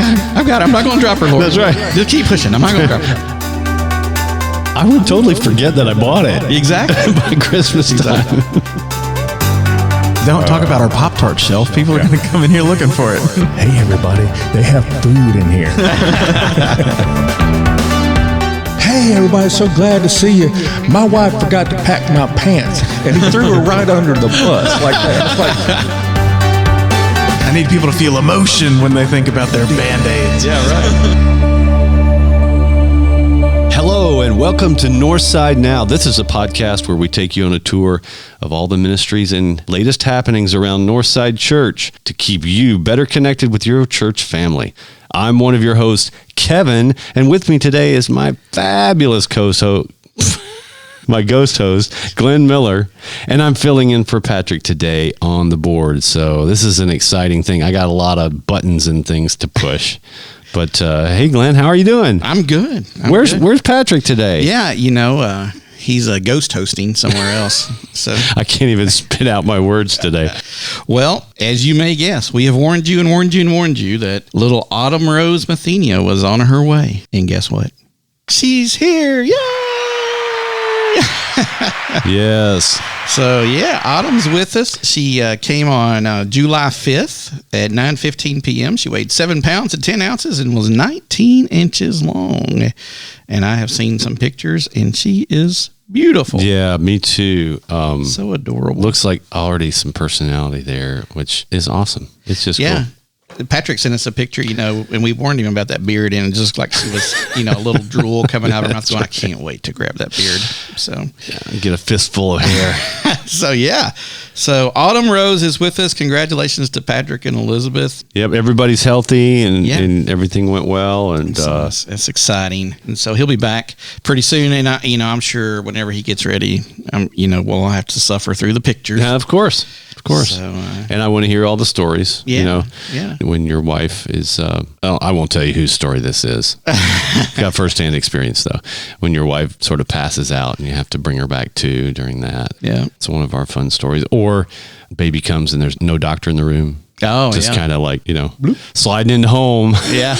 I've got her. I'm not going to drop her, Lord. That's right. Just keep pushing. I'm not going to drop her. I would totally forget that I bought it. Exactly. By Christmas time. Don't talk about our Pop-Tart shelf. People are going to come in here looking for it. Hey, everybody, they have food in here. Hey, everybody, so glad to see you. My wife forgot to pack my pants, and he threw her right under the bus like that. It's like, I need people to feel emotion when they think about their Band-Aids. Yeah, right. Hello and welcome to Northside Now. This is a podcast where we take you on a tour of all the ministries and latest happenings around Northside Church to keep you better connected with your church family. I'm one of your hosts, Kevin, and with me today is my fabulous co-host, my ghost host, Glenn Miller, and I'm filling in for Patrick today on the board. So this is an exciting thing. I got a lot of buttons and things to push. But hey, Glenn, how are you doing? I'm good. Where's Patrick today? Yeah, he's ghost hosting somewhere else. So I can't even spit out my words today. Well, as you may guess, we have warned you that little Autumn Rose Mathenia was on her way. And guess what? She's here. Yay! Yes. So, yeah, Autumn's with us. She came on July 5th at 9:15 p.m. She weighed 7 pounds and 10 ounces and was 19 inches long. And I have seen some pictures, and she is beautiful. Yeah, me too. So adorable. Looks like already some personality there, which is awesome. It's just cool. Patrick sent us a picture, and we warned him about that beard, and just like she was, a little drool coming out of her mouth going, I can't wait to grab that beard. So get a fistful of hair. So Autumn Rose is with us. Congratulations to Patrick and Elizabeth. Yep, everybody's healthy and everything went well, and that's exciting. And so he'll be back pretty soon, and I'm sure whenever he gets ready, we'll have to suffer through the pictures. Yeah, of course. So, and I want to hear all the stories. When your wife is, I won't tell you whose story this is. Got firsthand experience though. When your wife sort of passes out and you have to bring her back too during that. Yeah, it's one of our fun stories. Or baby comes and there's no doctor in the room. Oh, just kind of like sliding into home. Yeah.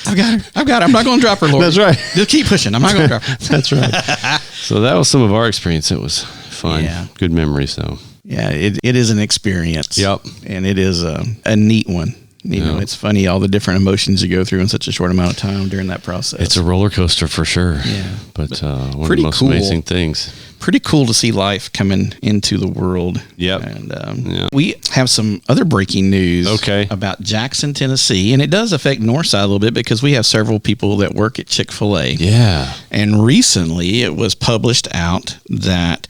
I've got her. I'm not going to drop her, Lord. That's right. Just keep pushing. I'm not going to drop her. That's right. So that was some of our experience. It was fun. Yeah. Good memories though. Yeah, it is an experience. Yep. And it is a neat one. It's funny, all the different emotions you go through in such a short amount of time during that process. It's a roller coaster for sure. Yeah. But one of the most amazing things. Pretty cool to see life coming into the world. Yep. And we have some other breaking news about Jackson, Tennessee. And it does affect Northside a little bit because we have several people that work at Chick-fil-A. Yeah. And recently it was published out that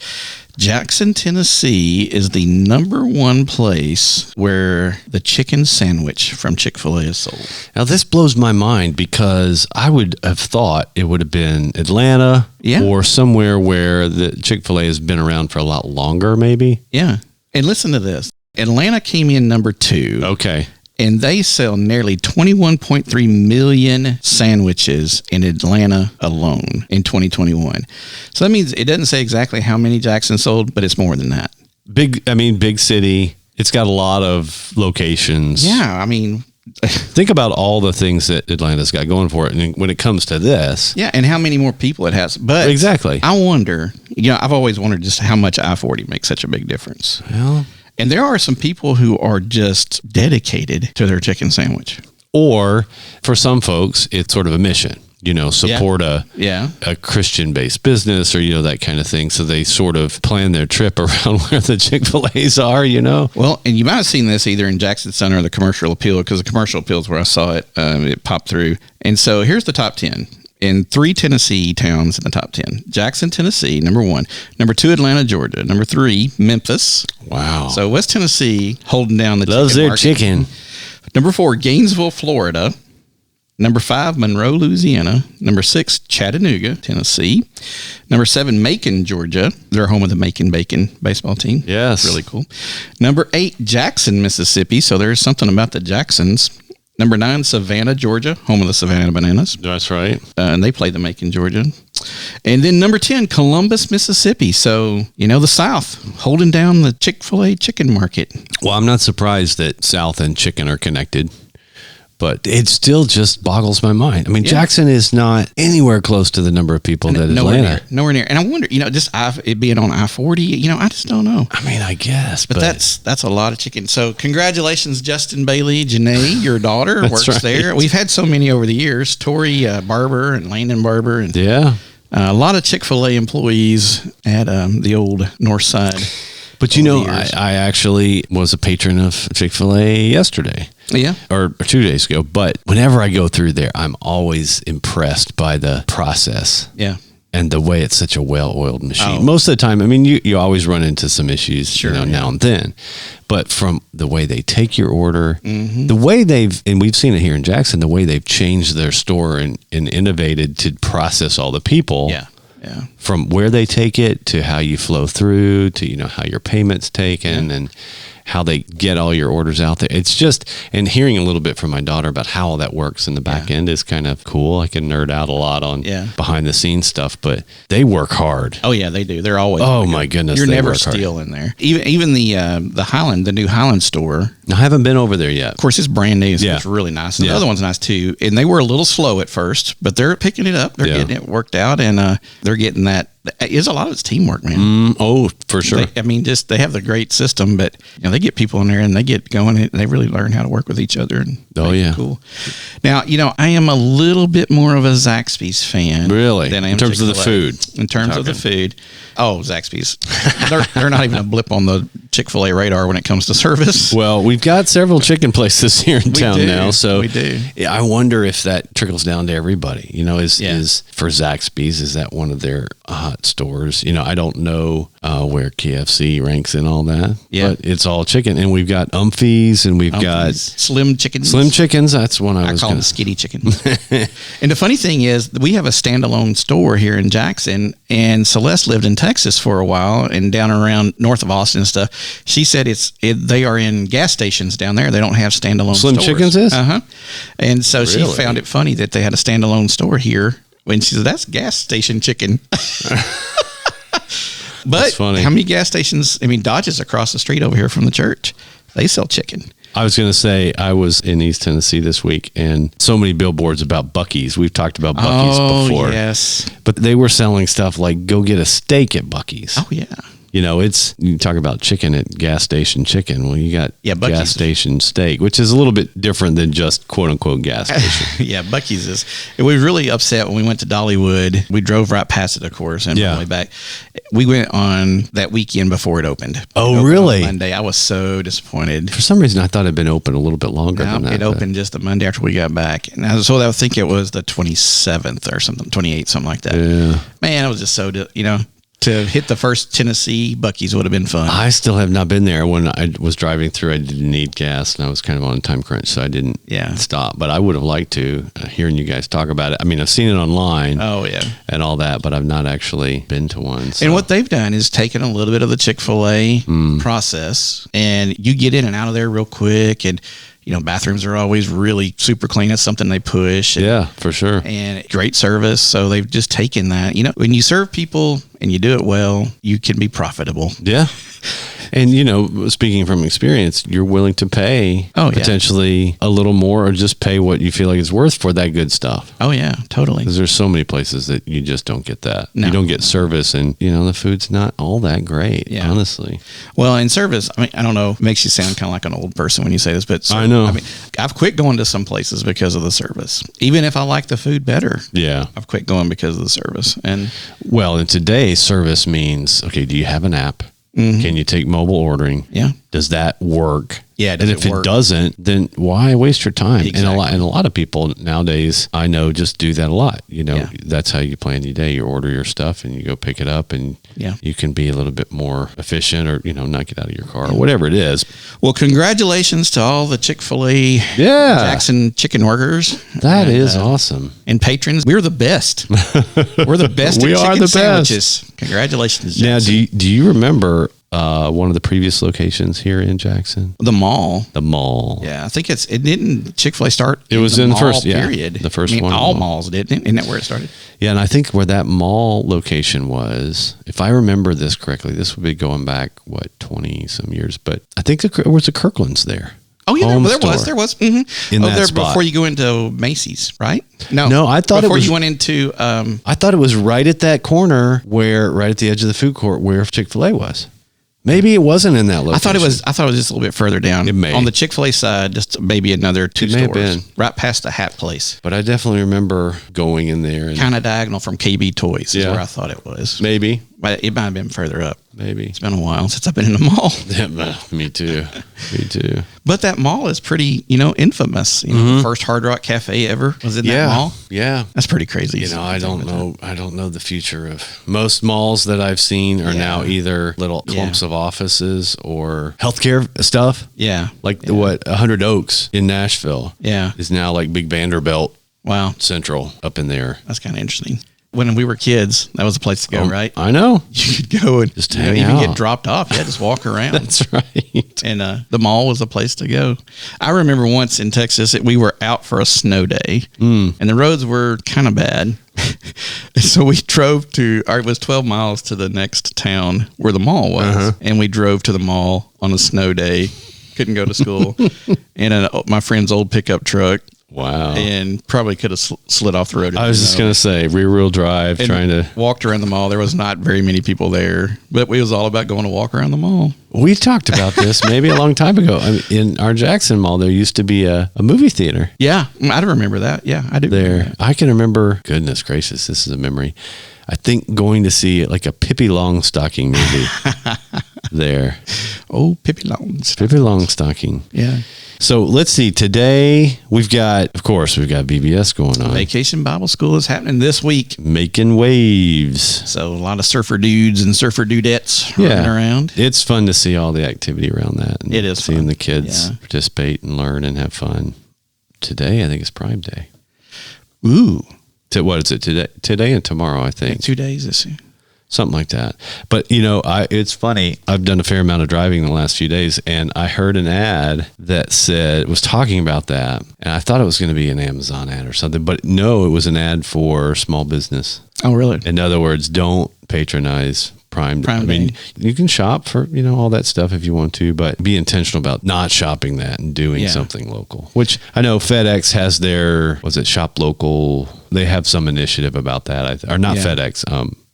Jackson, Tennessee is the number one place where the chicken sandwich from Chick-fil-A is sold. Now, this blows my mind because I would have thought it would have been Atlanta or somewhere where the Chick-fil-A has been around for a lot longer, maybe. Yeah. And listen to this. Atlanta came in number 2. Okay. And they sell nearly 21.3 million sandwiches in Atlanta alone in 2021. So that means it doesn't say exactly how many Jackson sold, but it's more than that. Big city. It's got a lot of locations. Yeah, think about all the things that Atlanta's got going for it. And when it comes to this. Yeah, and how many more people it has. But exactly. I wonder, I've always wondered just how much I-40 makes such a big difference. Well, and there are some people who are just dedicated to their chicken sandwich. Or for some folks, it's sort of a mission, support a Christian-based business or, that kind of thing. So they sort of plan their trip around where the Chick-fil-A's are, Well, and you might have seen this either in Jackson Center or the Commercial Appeal, because the Commercial Appeal is where I saw it. It popped through. And so here's the top 10. In 3 Tennessee towns in the top 10. Jackson, Tennessee, number 1. Number 2, Atlanta, Georgia. Number 3, Memphis. Wow. So West Tennessee holding down the Loves chicken their market. chicken. Number 4, Gainesville, Florida. Number 5, Monroe, Louisiana. Number 6, Chattanooga, Tennessee. Number 7, Macon, Georgia. They're home of the Macon Bacon baseball team. Yes. Really cool. Number 8, Jackson, Mississippi. So there's something about the Jacksons. Number 9, Savannah, Georgia, home of the Savannah Bananas. That's right. And they play the Macon, Georgia. And then number 10, Columbus, Mississippi. So, the South holding down the Chick-fil-A chicken market. Well, I'm not surprised that South and chicken are connected. But it still just boggles my mind. I mean, Jackson is not anywhere close to the number of people that Atlanta. Nowhere near. And I wonder, just it being on I-40, I just don't know. I mean, I guess. But that's a lot of chicken. So congratulations, Justin Bailey. Janae, your daughter, works there. We've had so many over the years. Tori Barber and Landon Barber. And a lot of Chick-fil-A employees at the old Northside. But I actually was a patron of Chick-fil-A yesterday. Yeah. Or 2 days ago. But whenever I go through there, I'm always impressed by the process. Yeah. And the way it's such a well-oiled machine. Most of the time, I mean, you always run into some issues, now and then. But from the way they take your order, the way and we've seen it here in Jackson, the way they've changed their store and innovated to process all the people. Yeah. Yeah. From where they take it to how you flow through to, how your payment's taken and how they get all your orders out there. It's just, and hearing a little bit from my daughter about how all that works in the back end is kind of cool. I can nerd out a lot on behind the scenes stuff, but they work hard. Oh yeah, they do. They're always. Oh my goodness. You're never still in there. Even the Highland, the new Highland store. I haven't been over there yet. Of course, it's brand new. So it's really nice. And the other one's nice too. And they were a little slow at first, but they're picking it up. They're getting it worked out, and they're getting that. It's a lot of it's teamwork, man. For sure. They have the great system, but they get people in there and they get going and they really learn how to work with each other. And cool. Now, I am a little bit more of a Zaxby's fan. Really? Than I am in terms of the food. In terms of the food. Oh, Zaxby's. they're not even a blip on the Chick-fil-A radar when it comes to service. Well, we've got several chicken places here in town now, so we do. I wonder if that trickles down to everybody. Is for Zaxby's, is that one of their hot stores? I don't know where KFC ranks in all that, but it's all chicken, and we've got Umphies, and we've got Slim Chickens. Slim Chickens. That's one I was call them Skitty Chickens. And the funny thing is, we have a standalone store here in Jackson, and Celeste lived in Texas for a while and down around north of Austin and stuff. She said they are in gas stations down there. They don't have standalone Slim stores. Chickens is? And so she found it funny that they had a standalone store here. When she said, that's gas station chicken. But how many gas stations? I mean, Dodge is across the street over here from the church. They sell chicken. I was going to say, I was in East Tennessee this week, and so many billboards about Buc-ee's. We've talked about Buc-ee's before. Yes. But they were selling stuff like, go get a steak at Buc-ee's. Oh, yeah. You talk about chicken at gas station chicken. Well, you got Buc-ee's gas station steak, which is a little bit different than just quote unquote gas station. Yeah, Buc-ee's is. We were really upset when we went to Dollywood. We drove right past it, of course, and on the way back. We went on that weekend before it opened. Oh, really? Monday. I was so disappointed. For some reason, I thought it had been open a little bit longer than that. It opened just the Monday after we got back. And I think it was the 27th or something, 28th, something like that. Yeah. Man, I was just so, to hit the first Tennessee Buc-ee's would have been fun. I still have not been there. When I was driving through, I didn't need gas, and I was kind of on a time crunch, so I didn't stop. But I would have liked to, hearing you guys talk about it. I mean, I've seen it online and all that, but I've not actually been to one. So. And what they've done is taken a little bit of the Chick-fil-A process, and you get in and out of there real quick, and bathrooms are always really super clean. That's something they push. And, for sure. And great service. So they've just taken that. When you serve people and you do it well, you can be profitable. Yeah. And, speaking from experience, you're willing to pay potentially a little more or just pay what you feel like it's worth for that good stuff. Oh, yeah, totally. Because there's so many places that you just don't get that. No. You don't get service and, the food's not all that great, honestly. Well, in service, I mean, I don't know, it makes you sound kind of like an old person when you say this, but I know. I mean, I've quit going to some places because of the service. Even if I like the food better. Yeah. I've quit going because of the service. And today, service means, okay, do you have an app? Mm-hmm. Can you take mobile ordering? Yeah. Does that work? Yeah. And if it doesn't, then why waste your time? Exactly. And a lot of people nowadays, I know, just do that a lot. That's how you plan your day. You order your stuff and you go pick it up, and you can be a little bit more efficient, or not get out of your car or whatever it is. Well, congratulations to all the Chick-fil-A Jackson chicken workers. That is awesome. And patrons, we're the best. We're the best. We at are chicken the sandwiches. Best. Congratulations, Jackson. Now, do you remember one of the previous locations here in Jackson? The mall. Yeah, I think it didn't Chick-fil-A start. It was in the first period. The first one. All malls didn't. Isn't that where it started? Yeah, and I think where that mall location was, if I remember this correctly, this would be going back 20 some years, but I think there was a Kirkland's there. Oh yeah, home there store was. There was. Mm-hmm. in that there spot. before you go into Macy's, right? No, I thought before it was, you went into. I thought it was right at that corner right at the edge of the food court where Chick-fil-A was. Maybe it wasn't in that location. I thought it was just a little bit further down. It may. On the Chick-fil-A side, just maybe another 2 It may have stores, been. right past the hat place. But I definitely remember going in there. And Kind of diagonal from KB Toys is Yeah. where I thought it was. maybe. But it might have been further up. Maybe. It's been a while since I've been in the mall. Yeah, me too. Me too. But that mall is pretty, infamous. The first Hard Rock Cafe ever was in that mall. Yeah. That's pretty crazy. I don't know. I don't know the future of most malls that I've seen are now either little clumps of offices or healthcare stuff. Yeah. Like 100 Oaks in Nashville. Yeah. Is now like Big Vanderbilt Wow. Central up in there. That's kind of interesting. When we were kids, that was a place to go, right? I know. You could go and Just hang even out. get dropped off. Yeah, just walk around. That's right. And the mall was a place to go. I remember once in Texas, we were out for a snow day, and the roads were kind of bad. And so we drove it was 12 miles to the next town where the mall was. And we drove to the mall on a snow day. Couldn't go to school. And my friend's old pickup truck. Wow. And probably could have slid off the road. I was just going to say rear wheel drive, trying to. Walked around the mall. There was not very many people there, but it was all about going to walk around the mall. We talked about this maybe a long time ago. I mean, in our Jackson Mall, there used to be a movie theater. Yeah, I remember that. Yeah, I do. There, I can remember. Goodness gracious, this is a memory. I think going to see like a Pippi Longstocking movie there. Oh, Pippi Longstocking. Pippi Longstocking. Yeah. So let's see. Today we've got VBS going on. Vacation Bible School is happening this week. Making waves. So a lot of surfer dudes and surfer dudettes running around. It's fun to see all the activity around that. And It is seeing fun. the kids Yeah. participate and learn and have fun. Today, I think it's Prime Day. Ooh. What is it today? Today and tomorrow, I think. 2 days this year. Something like that. But, it's funny. I've done a fair amount of driving in the last few days, and I heard an ad that was talking about that. And I thought it was going to be an Amazon ad or something. But no, it was an ad for small business. Oh, really? In other words, don't patronize Prime Day. I mean, you can shop for, all that stuff if you want to, but be intentional about not shopping that and doing something local. Which I know FedEx has their, Shop Local? They have some initiative about that. Or not FedEx,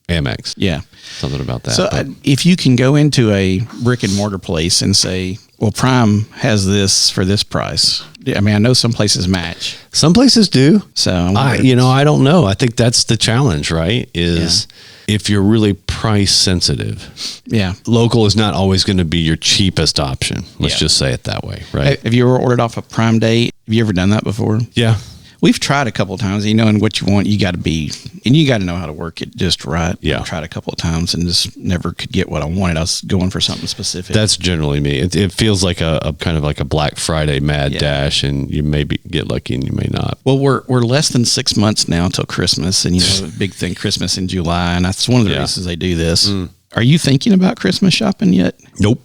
Amex. Yeah. Something about that. So if you can go into a brick and mortar place and say, well, Prime has this for this price. I mean, I know some places match. Some places do. So, I don't know. I think that's the challenge, right? If you're really price sensitive. Yeah. Local is not always going to be your cheapest option. Let's just say it that way, right? Have you ever ordered off a Prime Day? Have you ever done that before? Yeah. We've tried a couple of times, and what you want, you got to know how to work it just right. Yeah. I've tried a couple of times and just never could get what I wanted. I was going for something specific. That's generally me. It feels like a kind of like a Black Friday mad dash, and you may get lucky and you may not. Well, we're less than 6 months now till Christmas, and big thing, Christmas in July, and that's one of the reasons they do this. Are you thinking about Christmas shopping yet? Nope.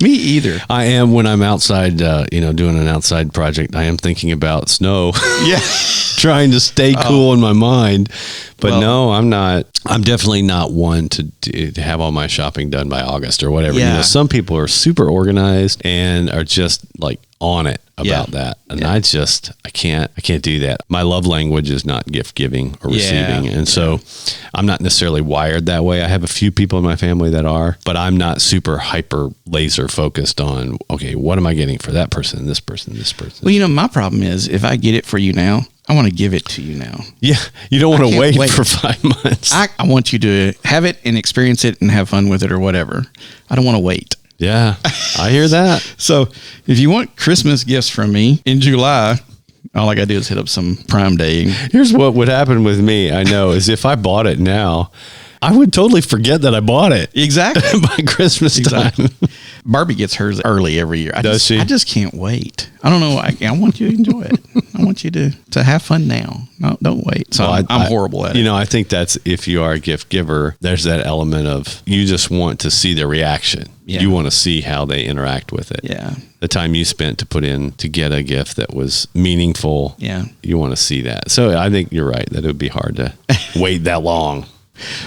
Me either. I am when I'm outside, doing an outside project. I am thinking about snow. Yeah. Trying to stay cool in my mind. But no, I'm not. I'm definitely not one to have all my shopping done by August or whatever. Yeah. Some people are super organized and are just like on it about that. And I can't do that. My love language is not gift giving or receiving. And so I'm not necessarily wired that way. I have a few people in my family that are, but I'm not super hyper laser focused on, okay, what am I getting for that person, this person, this person? Well, my problem is if I get it for you now, I want to give it to you now. Yeah. You don't want to wait for 5 months. I want you to have it and experience it and have fun with it or whatever. I don't want to wait. Yeah, I hear that. So if you want Christmas gifts from me in July, all I got to do is hit up some Prime Day. Here's what would happen with me, I know, is if I bought it now, I would totally forget that I bought it. Exactly. By Christmas time. Barbie gets hers early every year. Does she? I just can't wait. I don't know. I want you to enjoy it. I want you to have fun now. No, don't wait. So I'm horrible at it. I think that's, if you are a gift giver, there's that element of you just want to see their reaction. Yeah. You want to see how they interact with it. Yeah. The time you spent to put in to get a gift that was meaningful. Yeah. You want to see that. So I think you're right that it would be hard to wait that long.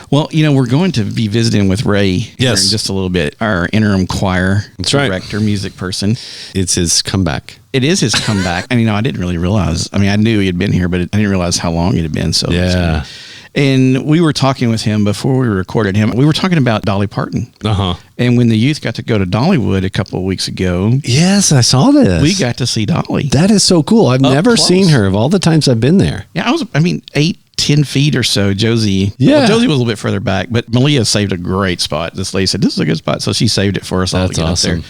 Well, we're going to be visiting with Ray here in just a little bit, our interim choir director, music person. It's his comeback. It is his comeback. And, I didn't really realize. I mean, I knew he had been here, but I didn't realize how long it had been. So yeah. And we were talking with him before we recorded him. We were talking about Dolly Parton. Uh-huh. And when the youth got to go to Dollywood a couple of weeks ago. Yes, I saw this. We got to see Dolly. That is so cool. I've never seen her of all the times I've been there. Yeah, 8-10 feet or so. Josie. Yeah. Well, Josie was a little bit further back, but Malia saved a great spot. This lady said, this is a good spot. So she saved it for us all to get up there.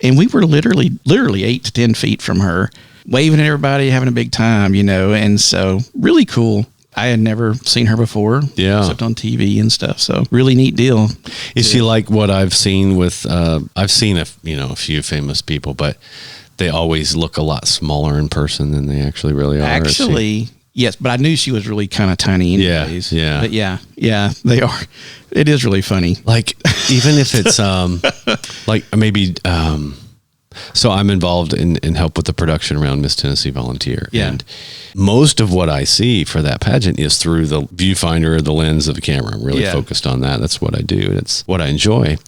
And we were literally 8 to 10 feet from her, waving at everybody, having a big time, And so really cool. I had never seen her before, except on TV and stuff. So really neat deal. Is she like what I've seen with? I've seen a few famous people, but they always look a lot smaller in person than they actually really are. Actually, yes, but I knew she was really kind of tiny anyways. Yeah. But yeah, they are. It is really funny. Like even if it's like maybe. So I'm involved in help with the production around Miss Tennessee Volunteer. Yeah. And most of what I see for that pageant is through the viewfinder or the lens of the camera. I'm really focused on that. That's what I do. And it's what I enjoy.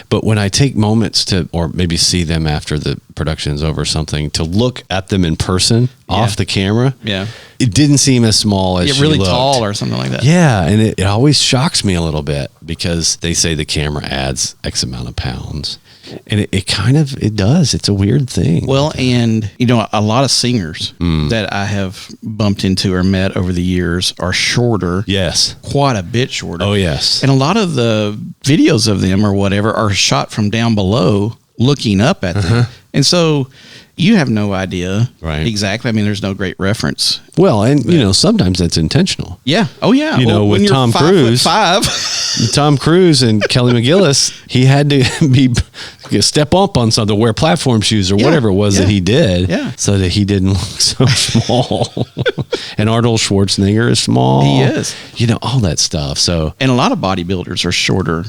But when I take moments or maybe see them after the production's over or something, to look at them in person off the camera, it didn't seem as small as she really looked. Tall or something like that. Yeah. And it always shocks me a little bit because they say the camera adds X amount of pounds. And it does. It's a weird thing. Well, and, a lot of singers that I have bumped into or met over the years are shorter. Yes. Quite a bit shorter. Oh, yes. And a lot of the videos of them or whatever are shot from down below looking up at them. And so you have no idea exactly. I mean, there's no great reference. Well, and, sometimes that's intentional. Yeah. Oh, yeah. With Tom Cruise. 5'5". Tom Cruise and Kelly McGillis, he had to step up on something, wear platform shoes or whatever it was that he did so that he didn't look so small. And Arnold Schwarzenegger is small. He is. All that stuff. So, and a lot of bodybuilders are shorter,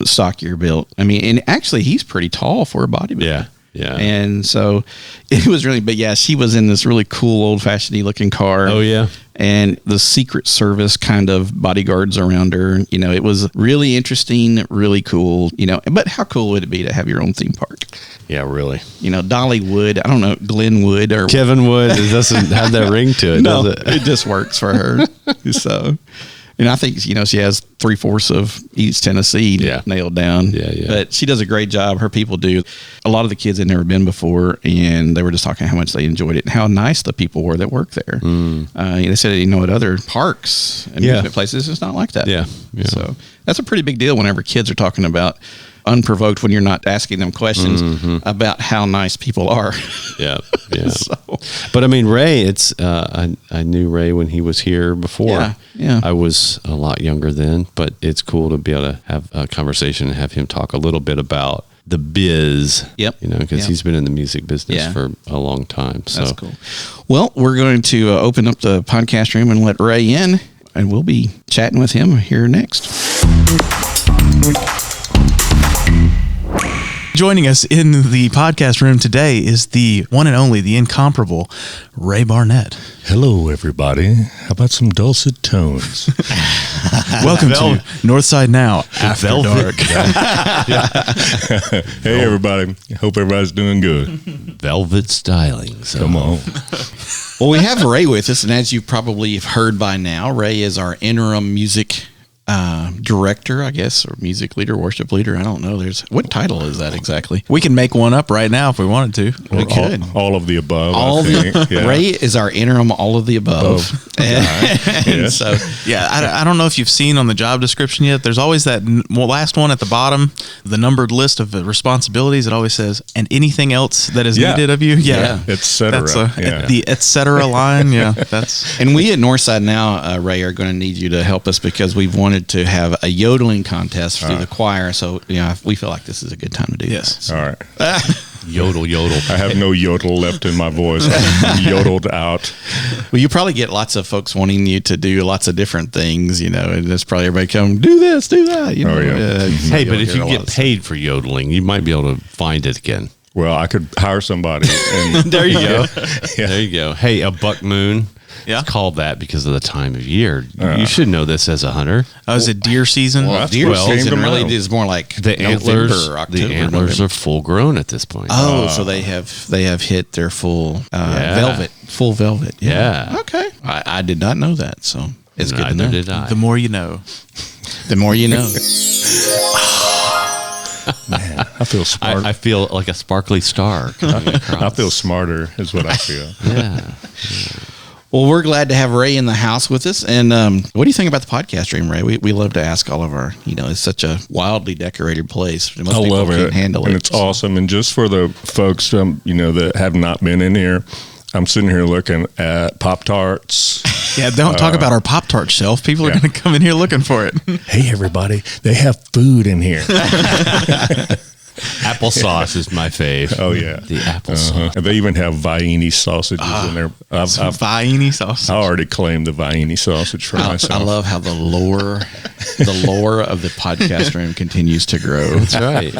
stockier built. I mean, and actually he's pretty tall for a bodybuilder. Yeah. Yeah. And so it was really, but she was in this really cool old fashioned looking car. Oh, yeah. And the Secret Service kind of bodyguards around her. It was really interesting, really cool, but how cool would it be to have your own theme park? Yeah, really. Dolly Wood, I don't know, Glenn Wood or Kevin Wood. It doesn't have that ring to it, no, does it? It just works for her. So, and I think, she has 3/4 of East Tennessee nailed down. Yeah. But she does a great job. Her people do. A lot of the kids had never been before, and they were just talking how much they enjoyed it and how nice the people were that work there. They said, at other parks and amusement places, it's not like that. Yeah. So that's a pretty big deal whenever kids are talking about unprovoked when you're not asking them questions about how nice people are. Yeah. But I mean, Ray, I knew Ray when he was here before. Yeah. I was a lot younger then, but it's cool to be able to have a conversation and have him talk a little bit about the biz. Yep. Because he's been in the music business for a long time. So that's cool. Well, we're going to open up the podcast room and let Ray in, and we'll be chatting with him here next. Joining us in the podcast room today is the one and only, the incomparable Ray Barnette. Hello, everybody. How about some dulcet tones? Welcome to Northside Now After Dark. Hey, everybody. Hope everybody's doing good. Velvet styling. So. Come on. Well, we have Ray with us, and as you probably have heard by now, Ray is our interim music director, I guess, or music leader, worship leader. I don't know. What title is that exactly? We can make one up right now if we wanted to. We could. All of the above. Ray is our interim, all of the above. And so, I don't know if you've seen on the job description yet. There's always that last one at the bottom, the numbered list of responsibilities. It always says, and anything else that is needed of you. Et cetera. That's the et cetera line. That's. And we at Northside Now, Ray, are going to need you to help us because we've wanted to have a yodeling contest through the choir. So, we feel like this is a good time to do this. All right. Yodel. I have no yodel left in my voice. I'm yodeled out. Well, you probably get lots of folks wanting you to do lots of different things, and there's probably everybody come, do this, do that. Hey, but if you get paid for yodeling, you might be able to find it again. Well, I could hire somebody. And there you go. There you go. Hey, a buck moon. Yeah. It's called that because of the time of year. You should know this as a hunter. Is it deer season? Well, deer what seemed season to really know. is more like The November, antlers, October. the antlers are full grown at this point. Oh, so they have hit their full full velvet. Yeah. Okay. I did not know that, so it's good to know. Neither did I. The more you know. The more you know. Man, I feel smart. I feel like a sparkly star coming across. I feel smarter is what I feel. Yeah. Well, we're glad to have Ray in the house with us. And what do you think about the podcast stream, Ray? We love to ask all of our, it's such a wildly decorated place. Most I people love can't it. handle And it. it's awesome. And just for the folks, that have not been in here, I'm sitting here looking at Pop-Tarts. Yeah, don't talk about our Pop-Tart shelf. People are yeah. going to come in here looking for it. Hey, everybody, they have food in here. Applesauce is my fave. Oh, yeah. The applesauce. And they even have Viennese sausages in there. I've Viennese sausage. I already claimed the Viennese sausage for myself. I love how the lore of the podcast room continues to grow. That's right.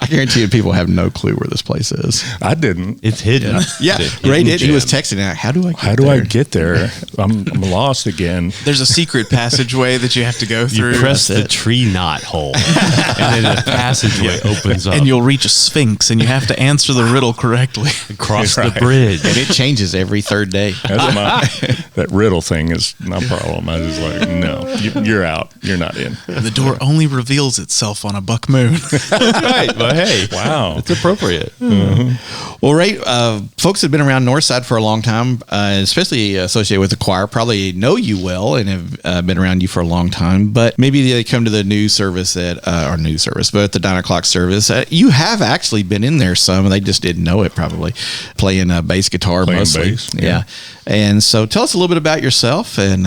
I guarantee you people have no clue where this place is. I didn't. It's hidden. Yeah, It's a Ray hidden did. He was gem. texting out, how do I get How do there? I get there? I'm lost again. There's a secret passageway that you have to go You through. press the That's it. tree knot hole, and then a passageway opens up and you'll reach a sphinx, and you have to answer the riddle correctly. across Right. the bridge. And it changes every third day. That's that riddle thing is my problem. I was like, no, you're out. You're not in. The door only reveals itself on a buck moon. Right, but hey, Wow. it's appropriate. Well, Ray, folks that have been around Northside for a long time, especially associated with the choir, probably know you well and have been around you for a long time. But maybe they come to the news service but at the 9 o'clock service. You have actually been in there some, and they just didn't know it probably, playing bass guitar Playing mostly. bass, Yeah. yeah. And so tell us a little bit about yourself, and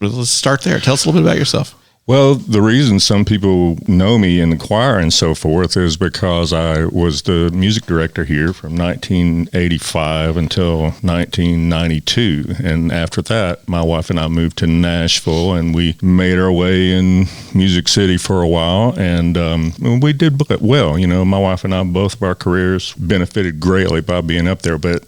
let's start there. Tell us a little bit about yourself. Well, the reason some people know me in the choir and so forth is because I was the music director here from 1985 until 1992. And after that, my wife and I moved to Nashville, and we made our way in Music City for a while. And we did well. My wife and I, both of our careers benefited greatly by being up there. But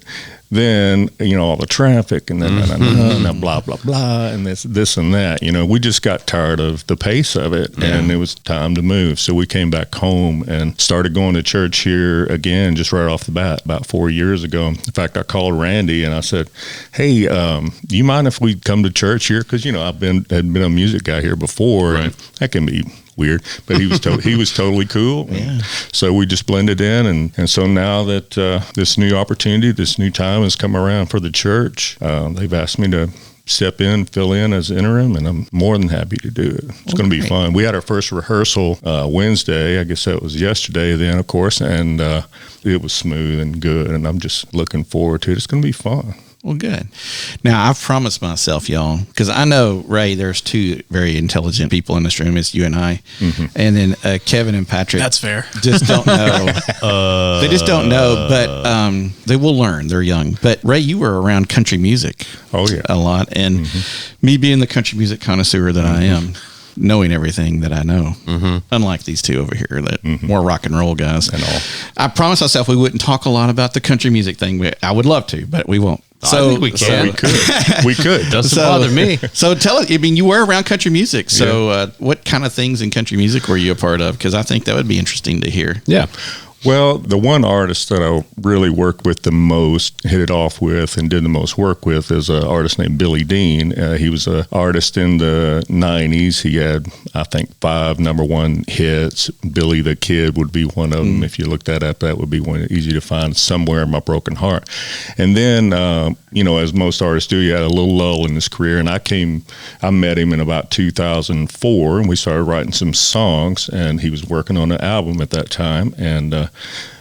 then, all the traffic and then blah, blah, blah, and this and that, we just got tired of the pace of it, and it was time to move. So we came back home and started going to church here again, just right off the bat, about 4 years ago. In fact, I called Randy and I said, hey, do you mind if we come to church here? Because, I've had been a music guy here before, and that can be weird, but he was totally cool. Yeah. So we just blended in, and so now that this new opportunity, this new time has come around for the church, they've asked me to step in, fill in as interim, and I'm more than happy to do it. It's going to be fun. We had our first rehearsal Wednesday. I guess that was yesterday then, of course, and it was smooth and good, and I'm just looking forward to it. It's going to be fun. Well, good. Now, I've promised myself, y'all, because I know, Ray, there's two very intelligent people in this room. It's you and I. Mm-hmm. And then Kevin and Patrick. That's fair. Just don't know. They just don't know, but they will learn. They're young. But, Ray, you were around country music a lot. And me being the country music connoisseur that I am, knowing everything that I know, unlike these two over here that more rock and roll guys. And all. I promised myself we wouldn't talk a lot about the country music thing. I would love to, but we won't. So I think we can. We could. Doesn't bother me. So tell it. I mean, you were around country music. So what kind of things in country music were you a part of? Because I think that would be interesting to hear. Yeah. Well, the one artist that I really worked with the most, hit it off with, and did the most work with is an artist named Billy Dean. He was an artist in the 90s. He had, I think, 5 number one hits. Billy the Kid would be one of them. If you look that up, that would be one easy to find, Somewhere in My Broken Heart. And then, as most artists do, he had a little lull in his career. And I met him in about 2004, and we started writing some songs, and he was working on an album at that time. And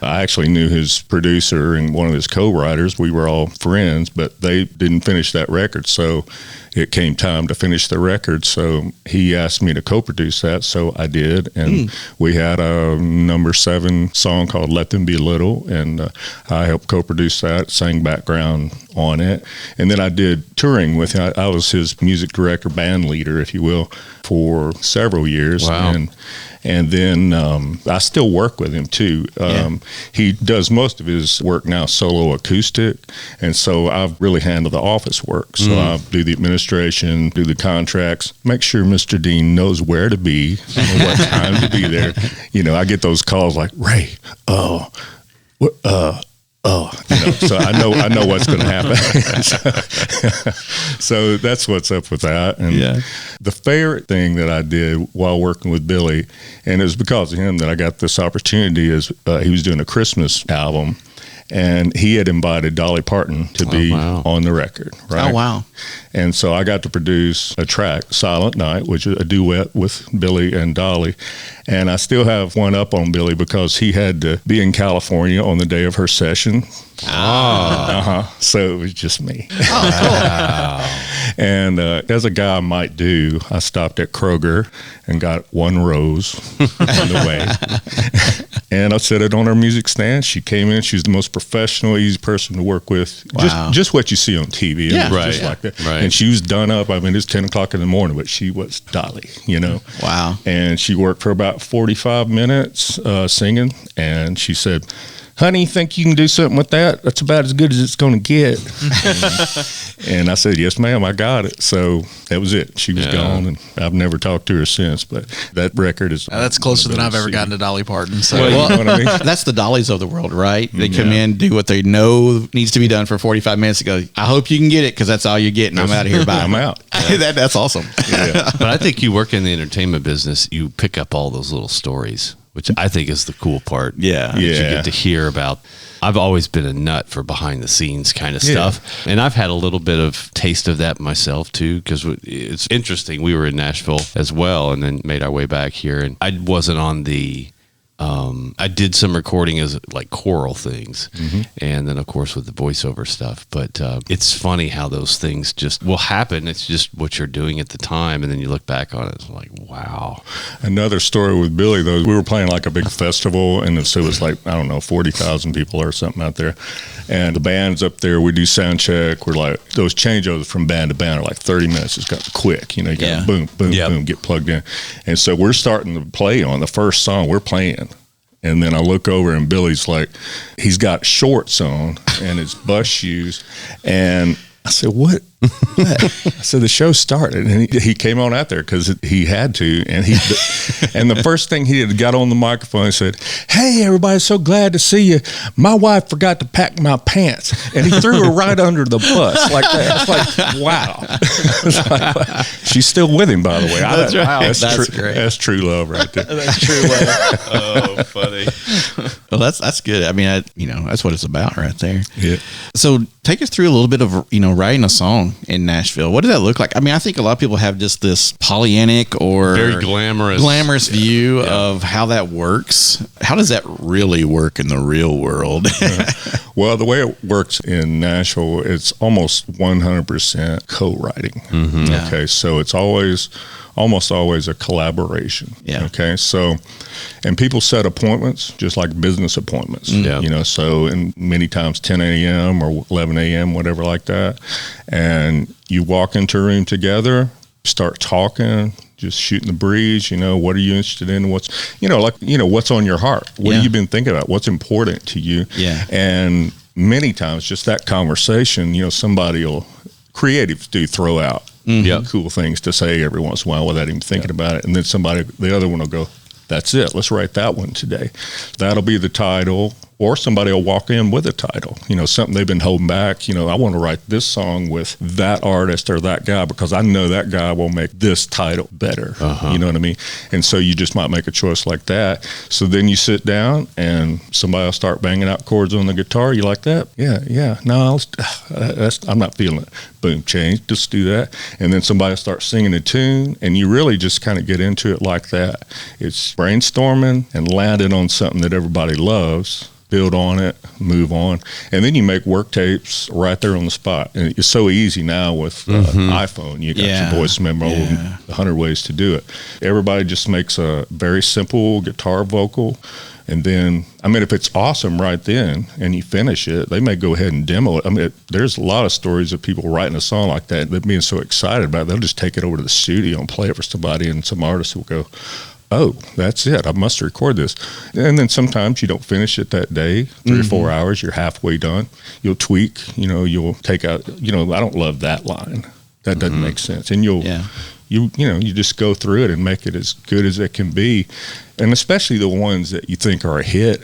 I actually knew his producer and one of his co-writers. We were all friends, but they didn't finish that record. So it came time to finish the record. So he asked me to co-produce that. So I did. And we had a number 7 song called Let Them Be Little. And I helped co-produce that, sang background on it. And then I did touring with him. I was his music director, band leader, if you will, for several years. Wow. And then I still work with him too. He does most of his work now solo acoustic, and so I really handle the office work. So I do the administration, do the contracts, make sure Mr. Dean knows where to be, what time to be there. I get those calls like, Ray, so I know what's going to happen. So that's what's up with that. And the favorite thing that I did while working with Billy, and it was because of him that I got this opportunity, is he was doing a Christmas album, and he had invited Dolly Parton to be on the record. Right? Oh, wow. And so I got to produce a track, Silent Night, which is a duet with Billy and Dolly. And I still have one up on Billy because he had to be in California on the day of her session. So it was just me. And as a guy might do, I stopped at Kroger and got one rose on the way. And I set it on her music stand. She came in. She's the most professional, easy person to work with. Wow. Just what you see on TV. It was just like that. Right. And she was done up. I mean, it's 10 o'clock in the morning, but she was Dolly, Wow. And she worked for about 45 minutes singing. And she said, honey, think you can do something with that? That's about as good as it's going to get. And I said, yes, ma'am, I got it. So that was it. She was gone, and I've never talked to her since. But that record is... That's closer than I've ever gotten to Dolly Parton. So. Well, you know what I mean? That's the Dollies of the world, right? They come in, do what they know needs to be done for 45 minutes to go, I hope you can get it because that's all you get, and I'm out of here. Bye. I'm out. That's awesome. But I think you work in the entertainment business, you pick up all those little stories, which I think is the cool part. Yeah. That you get to hear about. I've always been a nut for behind the scenes kind of stuff. And I've had a little bit of taste of that myself too, because it's interesting. We were in Nashville as well and then made our way back here. And I wasn't on the, I did some recording as like choral things. And then of course with the voiceover stuff. But it's funny how those things just will happen. It's just what you're doing at the time. And then you look back on it, it's like, wow. Another story with Billy, though, we were playing like a big festival, and so it was like, I don't know, 40,000 people or something out there. And the band's up there, we do sound check. We're like, those changeovers from band to band are like 30 minutes. It's got quick, you got boom, boom, boom, get plugged in. And so we're starting to play on the first song we're playing. And then I look over and Billy's like, he's got shorts on and his bus shoes. And I said, what? I said, the show started. And he came on out there because he had to. And and the first thing he did, got on the microphone and said, hey, everybody, so glad to see you. My wife forgot to pack my pants. And he threw her right under the bus like that. It's like, wow. It's like, wow. She's still with him, by the way. That's right. That's great. That's true love right there. That's true love. Oh, funny. Well, that's good. I mean, that's what it's about right there. Yeah. So take us through a little bit of, writing a song in Nashville. What does that look like? I mean, I think a lot of people have just this Pollyannic or very glamorous view of how that works. How does that really work in the real world? Well, the way it works in Nashville, it's almost 100% co-writing. Okay, so it's almost always a collaboration. Yeah. Okay, so, and people set appointments just like business appointments. So and many times 10 a.m. or 11 a.m., whatever like that. And you walk into a room together, start talking, just shooting the breeze. What are you interested in? What's what's on your heart? What have you been thinking about? What's important to you? Yeah. And many times just that conversation, somebody will, creatives do throw out cool things to say every once in a while without even thinking about it. And then the other one will go, that's it. Let's write that one today. That'll be the title. Or somebody will walk in with a title, something they've been holding back. I want to write this song with that artist or that guy because I know that guy will make this title better. You know what I mean? And so you just might make a choice like that. So then you sit down and somebody will start banging out chords on the guitar. You like that? Yeah. No, I'm not feeling it. Boom, change. Just do that. And then somebody will start singing a tune, and you really just kind of get into it like that. It's brainstorming and landing on something that everybody loves. Build on it, move on, and then you make work tapes right there on the spot. And it's so easy now with iPhone. You got your voice memo, 100 ways to do it. Everybody just makes a very simple guitar vocal, and then, if it's awesome right then, and you finish it, they may go ahead and demo it. There's a lot of stories of people writing a song like that, they're being so excited about it, they'll just take it over to the studio and play it for somebody, and some artist will go, oh, that's it. I must record this. And then sometimes you don't finish it that day, 3 or 4 hours, you're halfway done. You'll tweak, you'll take out, I don't love that line. That doesn't make sense. And you just go through it and make it as good as it can be. And especially the ones that you think are a hit.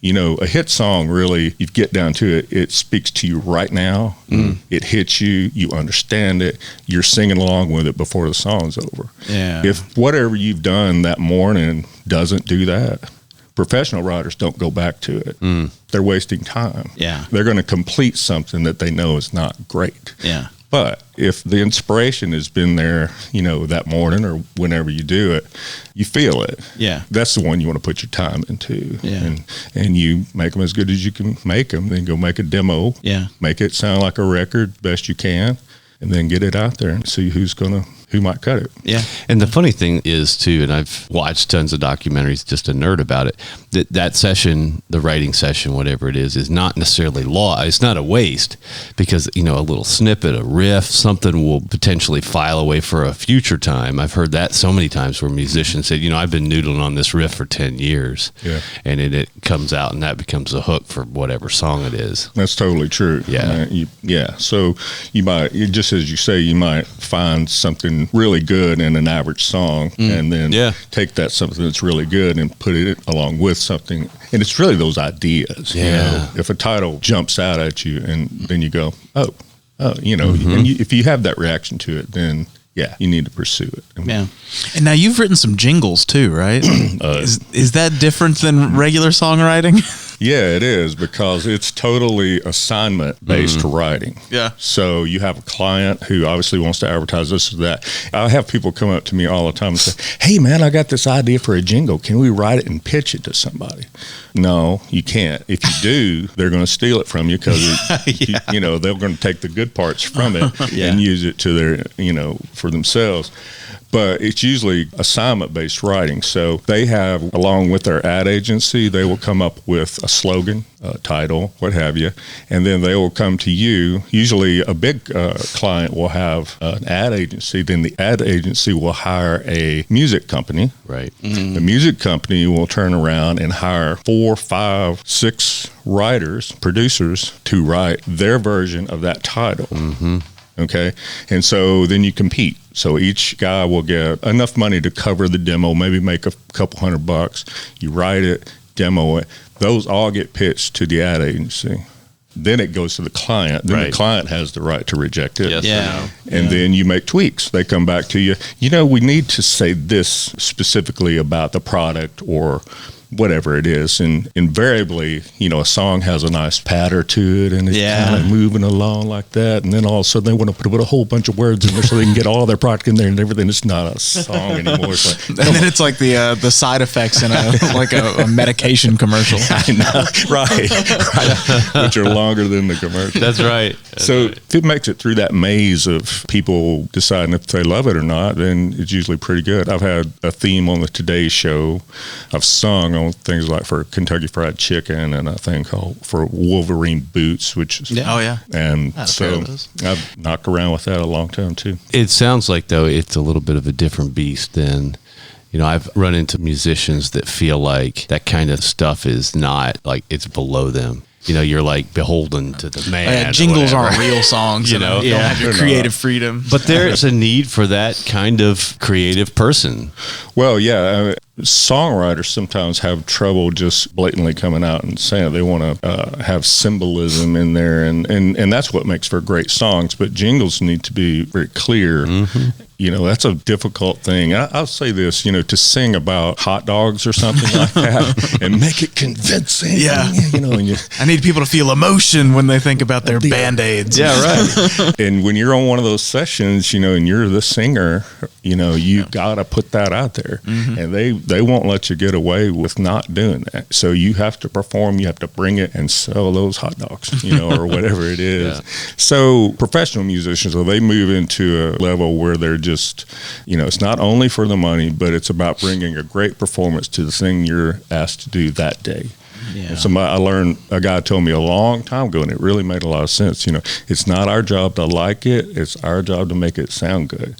A hit song, really, you get down to it, it speaks to you right now. It hits you, you understand it, you're singing along with it before the song's over. Yeah. If whatever you've done that morning doesn't do that, professional writers don't go back to it. They're wasting time. Yeah. They're going to complete something that they know is not great. Yeah. But if the inspiration has been there, that morning or whenever you do it, you feel it. Yeah. That's the one you want to put your time into. Yeah. And you make them as good as you can make them. Then go make a demo. Yeah. Make it sound like a record best you can. And then get it out there and see who might cut it. Yeah. And the funny thing is too, and I've watched tons of documentaries, just a nerd about it, that session, the writing session, whatever it is not necessarily lost. It's not a waste, because, a little snippet, a riff, something will potentially file away for a future time. I've heard that so many times where musicians said, I've been noodling on this riff for 10 years. Yeah. And it comes out and that becomes a hook for whatever song it is. That's totally true. Yeah. So you might, just as you say, you might find something really good in an average song and then take that something that's really good and put it along with something. And it's really those ideas. Yeah. If a title jumps out at you and then you go, and if you have that reaction to it, then you need to pursue it. Yeah. And now you've written some jingles too, right? Is that different than regular songwriting? Yeah, it is, because it's totally assignment-based writing. Yeah. So you have a client who obviously wants to advertise this or that. I have people come up to me all the time and say, hey, man, I got this idea for a jingle. Can we write it and pitch it to somebody? No, you can't. If you do, they're going to steal it from you, because, they're going to take the good parts from it and use it to their, for themselves. But it's usually assignment-based writing. So they have, along with their ad agency, they will come up with a slogan, a title, what have you, and then they will come to you. Usually a big client will have an ad agency. Then the ad agency will hire a music company. Right. The music company will turn around and hire 4, 5, 6 writers, producers, to write their version of that title. Okay. And so then you compete. So each guy will get enough money to cover the demo, maybe make a couple $100. You write it, demo it. Those all get pitched to the ad agency. Then it goes to the client. Then the client has the right to reject it. Yes, Yeah. And then you make tweaks. They come back to you. We need to say this specifically about the product or whatever it is. And invariably, a song has a nice patter to it, and it's kind of moving along like that. And then all of a sudden they want to put a whole bunch of words in there so they can get all their product in there and everything. It's not a song anymore. It's like, And then it's like the side effects in a medication commercial. I know, right, which are longer than the commercial. That's right. So if it makes it through that maze of people deciding if they love it or not, then it's usually pretty good. I've had a theme on the Today Show. I've sung on things like for Kentucky Fried Chicken and a thing called for Wolverine Boots, which is, and so I've knocked around with that a long time too. It sounds like, though, it's a little bit of a different beast than, I've run into musicians that feel like that kind of stuff is not, like, it's below them. You're like beholden to the man. Jingles aren't real songs, you don't have your creative freedom. But there's a need for that kind of creative person. Well, songwriters sometimes have trouble just blatantly coming out and saying it. They want to have symbolism in there, and that's what makes for great songs. But jingles need to be very clear. That's a difficult thing. I'll say this, to sing about hot dogs or something like that and make it convincing. Yeah. And I need people to feel emotion when they think about their Band-Aids. Yeah, right. And when you're on one of those sessions, and you're the singer, you got to put that out there. And they won't let you get away with not doing that. So you have to perform, you have to bring it and sell those hot dogs, or whatever it is. So professional musicians, they move into a level where they're just, it's not only for the money, but it's about bringing a great performance to the thing you're asked to do that day. Yeah. And I learned, a guy told me a long time ago, and it really made a lot of sense. It's not our job to like it. It's our job to make it sound good.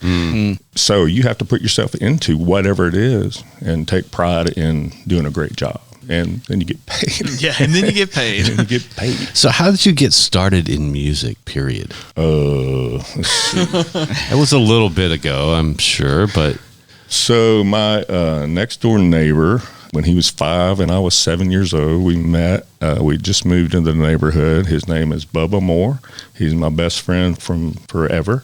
So you have to put yourself into whatever it is and take pride in doing a great job. And then you get paid. Yeah, and then you get paid. And you get paid. So how did you get started in music, period? Let's see. It was a little bit ago, I'm sure, but... So my next door neighbor, when he was 5 and I was 7 years old, we met. We just moved into the neighborhood. His name is Bubba Moore. He's my best friend from forever.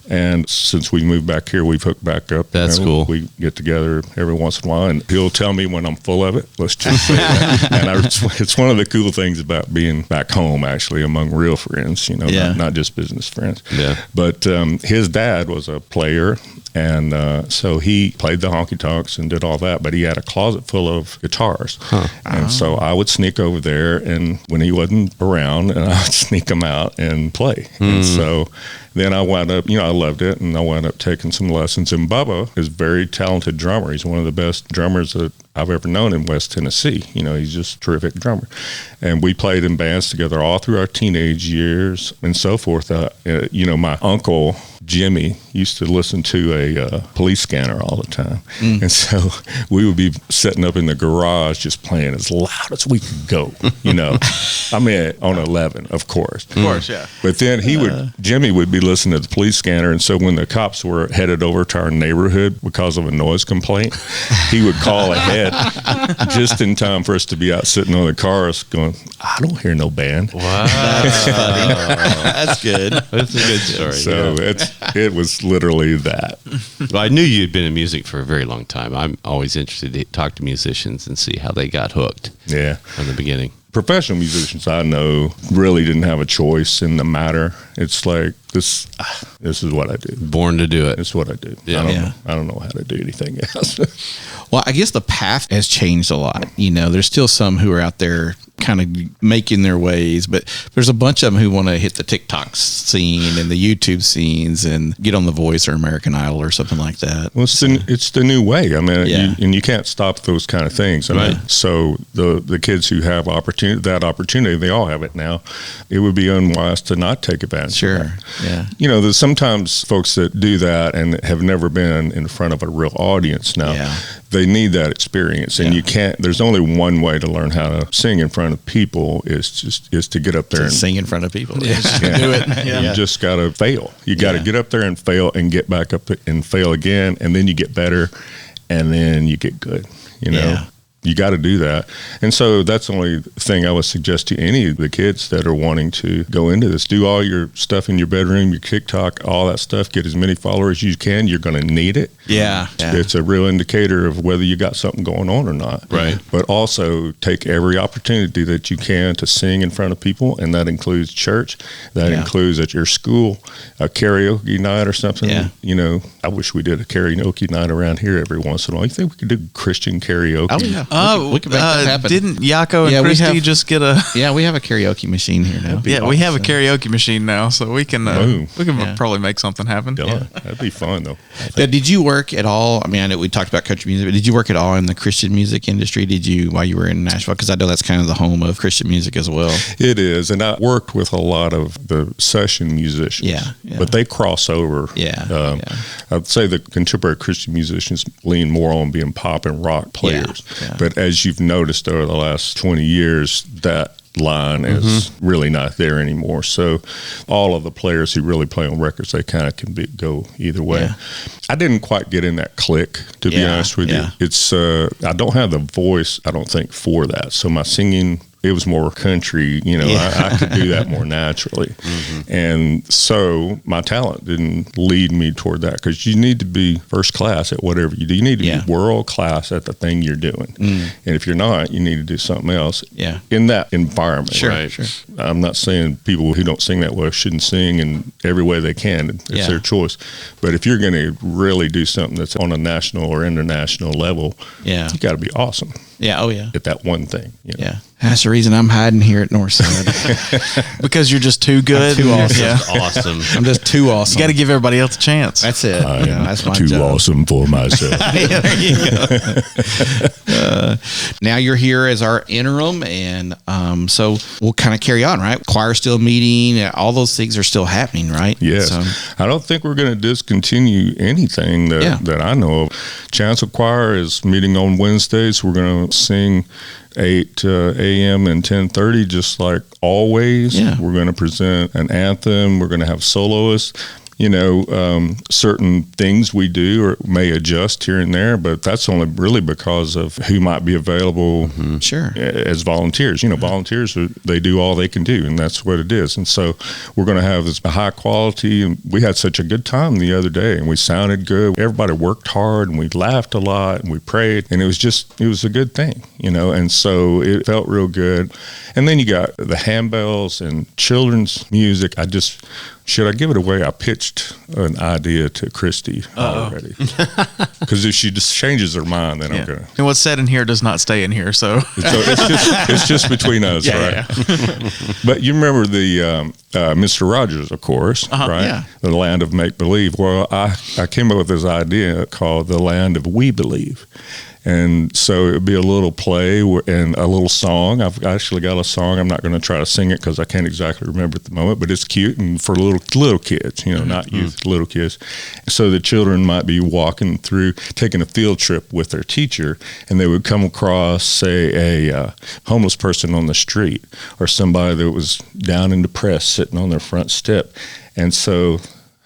And since we moved back here, we've hooked back up. That's cool. We get together every once in a while, and he'll tell me when I'm full of it. Let's just say that. And it's one of the cool things about being back home, actually, among real friends, not just business friends. Yeah. But his dad was a player. And so he played the honky tonks and did all that, but he had a closet full of guitars. And so I would sneak over there, and when he wasn't around, and I would sneak them out and play. And so then I wound up, I loved it, and I wound up taking some lessons. And Bubba is a very talented drummer. He's one of the best drummers that I've ever known in West Tennessee. He's just a terrific drummer. And we played in bands together all through our teenage years and so forth. My uncle, Jimmy, used to listen to a police scanner all the time. And so we would be setting up in the garage just playing as loud as we could go, I mean, on 11, of course. Of course, yeah. But then Jimmy would be listening to the police scanner, and so when the cops were headed over to our neighborhood because of a noise complaint, he would call ahead just in time for us to be out sitting on the cars going, I don't hear no band. Wow. That's funny. That's good. That's a good story. So it was literally that. Well, I knew you'd been in music for a very long time. I'm always interested to talk to musicians and see how they got hooked. Yeah. From the beginning. Professional musicians I know really didn't have a choice in the matter. It's like, this is what I do. Born to do it. It's what I do. Yeah. I don't know how to do anything else. Well, I guess the path has changed a lot. There's still some who are out there kind of making their ways, but there's a bunch of them who want to hit the TikTok scene and the YouTube scenes and get on The Voice or American Idol or something like that. Well, it's the new way. I mean, you can't stop those kind of things. I mean, so the kids who have that opportunity, they all have it now. It would be unwise to not take advantage. Sure. Of that. Yeah. There's sometimes folks that do that and have never been in front of a real audience now. Yeah. They need that experience, and you can't. There's only one way to learn how to sing in front of people is to get up there and sing in front of people. Do it. Yeah. You just got to fail. You got to get up there and fail and get back up and fail again, and then you get better, and then you get good. Yeah. You got to do that. And so that's the only thing I would suggest to any of the kids that are wanting to go into this. Do all your stuff in your bedroom, your TikTok, all that stuff. Get as many followers as you can. You're going to need it. Yeah. It's a real indicator of whether you got something going on or not. Right. But also take every opportunity that you can to sing in front of people, and that includes church. That includes at your school, a karaoke night or something. Yeah. I wish we did a karaoke night around here every once in a while. You think we could do Christian karaoke? Oh, yeah. Oh, we can make that happen. Didn't Yako and Yeah, we Christy have- just get a? Yeah, we have a karaoke machine here now. Yeah, we have a karaoke machine now, so we can Boom. probably make something happen. Yeah, that'd be fun though. Now, did you work at all? I mean, I know we talked about country music, but did you work at all in the Christian music industry? Did you while you were in Nashville? Because I know that's kind of the home of Christian music as well. It is, and I worked with a lot of the session musicians. Yeah. But they cross over. Yeah. I'd say the contemporary Christian musicians lean more on being pop and rock players. Yeah. But as you've noticed over the last 20 years, that line is really not there anymore. So all of the players who really play on records, they kind of can go either way. Yeah. I didn't quite get in that clique, to be honest with you. It's I don't have the voice, I don't think, for that. So my singing, it was more country, I could do that more naturally. And so my talent didn't lead me toward that, because you need to be first class at whatever you do. You need to be world class at the thing you're doing. And if you're not, you need to do something else in that environment. Sure. I'm not saying people who don't sing that well shouldn't sing in every way they can. It's their choice. But if you're going to really do something that's on a national or international level, you got to be awesome. Yeah. Oh, yeah. at that one thing. Yeah. That's the reason I'm hiding here at Northside. Because you're just too good. I'm too awesome. Yeah. Awesome. I'm just too awesome. You got to give everybody else a chance. That's it. I am That's my too job. awesome for myself. Yeah, there you go. Now you're here as our interim, and so we'll kind of carry on, right? Choir's still meeting. All those things are still happening, right? Yes. So, I don't think we're going to discontinue anything that I know of. Chancel Choir is meeting on Wednesdays. We're going to sing 8 a.m. and 10:30, just like always. Yeah. We're going to present an anthem. We're going to have soloists. Certain things we do or may adjust here and there, but that's only really because of who might be available sure. as volunteers. Volunteers, they do all they can do, and that's what it is. And so we're going to have this high quality, and we had such a good time the other day, and we sounded good. Everybody worked hard, and we laughed a lot, and we prayed, and it was a good thing, and so it felt real good. And then you got the handbells and children's music. Should I give it away? I pitched an idea to Christy already. Because if she just changes her mind, then I'm going to. And what's said in here does not stay in here. So it's just between us, right? Yeah. But you remember the Mr. Rogers, of course, right? Yeah. The land of make believe. Well, I came up with this idea called the land of we believe. And so it would be a little play and a little song. I've actually got a song. I'm not going to try to sing it because I can't exactly remember at the moment, but it's cute and for little kids, not youth, little kids. So the children might be walking through, taking a field trip with their teacher, and they would come across, say, a homeless person on the street or somebody that was down and depressed sitting on their front step. And so,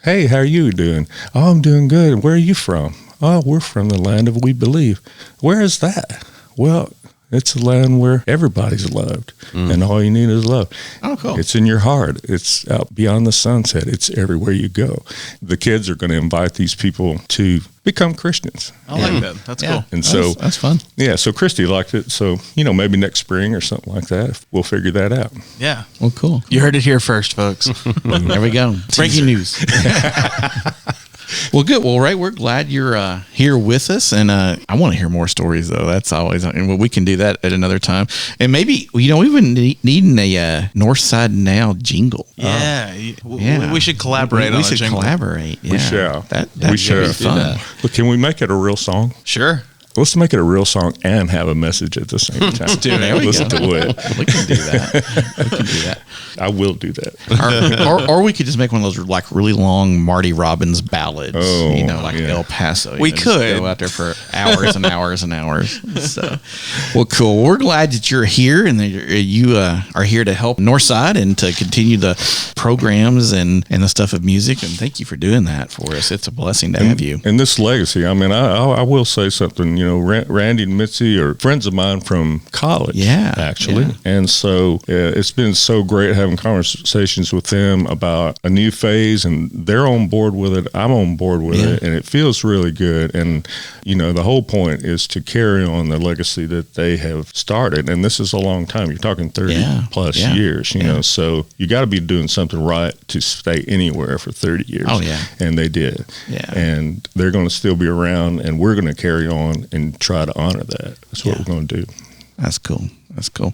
hey, how are you doing? Oh, I'm doing good. Where are you from? Oh, we're from the land of we believe. Where is that? Well, it's a land where everybody's loved, and all you need is love. Oh, cool. It's in your heart. It's out beyond the sunset. It's everywhere you go. The kids are going to invite these people to become Christians. I like that. That's cool. And so that's fun. Yeah, so Christy liked it. So, maybe next spring or something like that, we'll figure that out. Yeah. Well, cool. You heard it here first, folks. There we go. Breaking news. Well, good. Well, Ray, we're glad you're here with us, and I want to hear more stories, though. That's always, and we can do that at another time. And maybe, we've been needing a Northside Now jingle. Yeah, we should collaborate. We should collaborate. Yeah. We shall. We should be fun. But can we make it a real song? Sure. Let's make it a real song and have a message at the same time. Let's do it. Let's do it. We can do that. I will do that. Or we could just make one of those like really long Marty Robbins ballads. Oh, El Paso. We could go out there for hours and hours and hours. So, well, cool. We're glad that you're here and that you are here to help Northside and to continue the programs and the stuff of music. And thank you for doing that for us. It's a blessing to have you. And this legacy. I mean, I will say something. Randy and Mitzi are friends of mine from college. Yeah, actually. Yeah. And so it's been so great having conversations with them about a new phase, and they're on board with it. I'm on board with it, and it feels really good. And, the whole point is to carry on the legacy that they have started. And this is a long time. You're talking 30 plus years, so you got to be doing something right to stay anywhere for 30 years. Oh, yeah. And they did. Yeah. And they're going to still be around, and we're going to carry on and try to honor that. That's what we're going to do. That's cool. All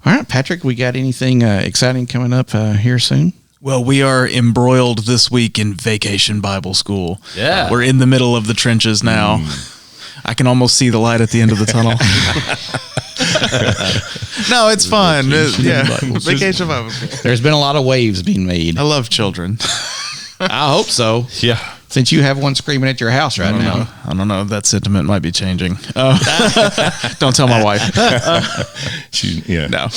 right, Patrick, we got anything exciting coming up here soon? Well, we are embroiled this week in Vacation Bible School. Yeah. We're in the middle of the trenches now. I can almost see the light at the end of the tunnel. No, it's fun. Vacation Bible School. There's been a lot of waves being made. I love children. I hope so. Yeah. Since you have one screaming at your house right now. I don't know. That sentiment might be changing. Don't tell my wife. No.